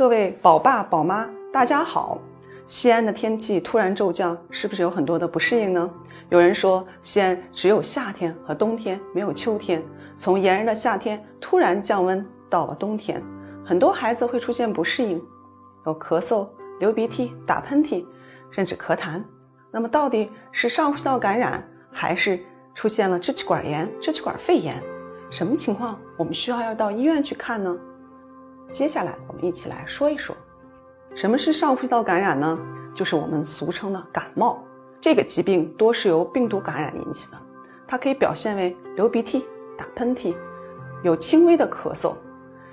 各位宝爸宝妈，大家好。西安的天气突然骤降，是不是有很多的不适应呢？有人说西安只有夏天和冬天，没有秋天。从炎热的夏天突然降温到了冬天，很多孩子会出现不适应，有咳嗽、流鼻涕、打喷嚏，甚至咳痰。那么到底是上呼吸道感染，还是出现了支气管炎、支气管肺炎？什么情况我们需要到医院去看呢？接下来我们一起来说一说，什么是上呼吸道感染呢？就是我们俗称的感冒。这个疾病多是由病毒感染引起的，它可以表现为流鼻涕、打喷嚏，有轻微的咳嗽，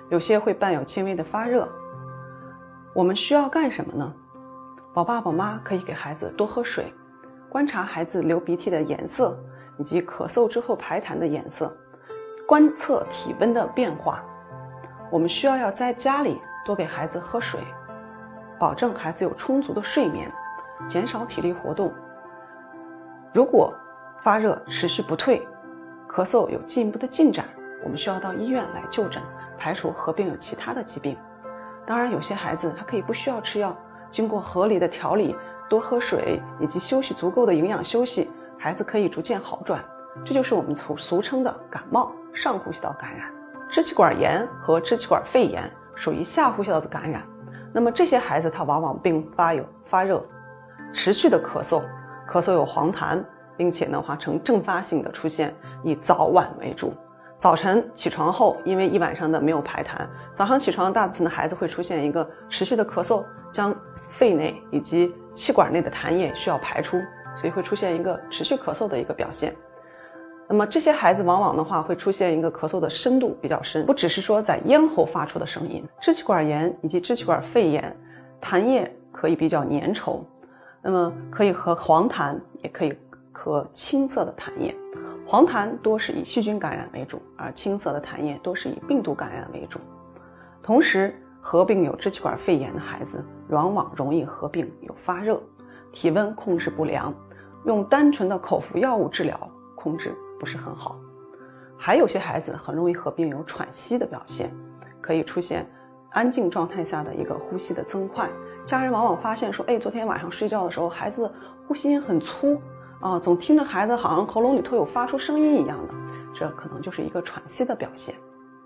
有些会伴有轻微的发热。我们需要干什么呢？宝爸宝妈可以给孩子多喝水，观察孩子流鼻涕的颜色以及咳嗽之后排痰的颜色，观测体温的变化。我们需要在家里多给孩子喝水，保证孩子有充足的睡眠，减少体力活动。如果发热持续不退，咳嗽有进一步的进展，我们需要到医院来就诊，排除合并有其他的疾病。当然有些孩子他可以不需要吃药，经过合理的调理，多喝水以及休息足够的营养休息，孩子可以逐渐好转。这就是我们俗称的感冒上呼吸道感染。支气管炎和支气管肺炎属于下呼吸道的感染，那么这些孩子他往往并发有发热、持续的咳嗽，咳嗽有黄痰，并且呢呈阵发性的出现，以早晚为主。早晨起床后，因为一晚上的没有排痰，早上起床大部分的孩子会出现一个持续的咳嗽，将肺内以及气管内的痰液需要排出，所以会出现一个持续咳嗽的一个表现。那么这些孩子往往的话会出现一个咳嗽的深度比较深，不只是说在咽喉发出的声音。支气管炎以及支气管肺炎，痰液可以比较粘稠，那么可以和黄痰，也可以和青色的痰液。黄痰多是以细菌感染为主，而青色的痰液多是以病毒感染为主。同时合并有支气管肺炎的孩子往往容易合并有发热、体温控制不良，用单纯的口服药物治疗控制不是很好。还有些孩子很容易合并有喘息的表现，可以出现安静状态下的一个呼吸的增快。家人往往发现说，昨天晚上睡觉的时候孩子的呼吸音很粗总听着孩子好像喉咙里头有发出声音一样的，这可能就是一个喘息的表现。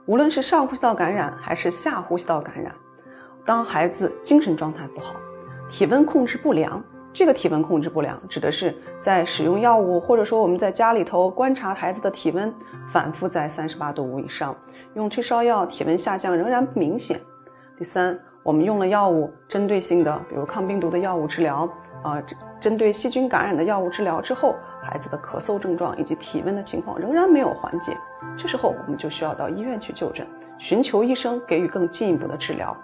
无论是上呼吸道感染还是下呼吸道感染，当孩子精神状态不好，体温控制不良，这个体温控制不良指的是在使用药物，或者说我们在家里头观察孩子的体温反复在38度5以上，用退烧药体温下降仍然不明显。第三，我们用了药物针对性的，比如抗病毒的药物治疗针对细菌感染的药物治疗之后，孩子的咳嗽症状以及体温的情况仍然没有缓解，这时候我们就需要到医院去就诊，寻求医生给予更进一步的治疗。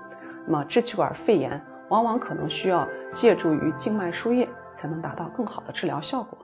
那么支气管肺炎往往可能需要借助于静脉输液才能达到更好的治疗效果。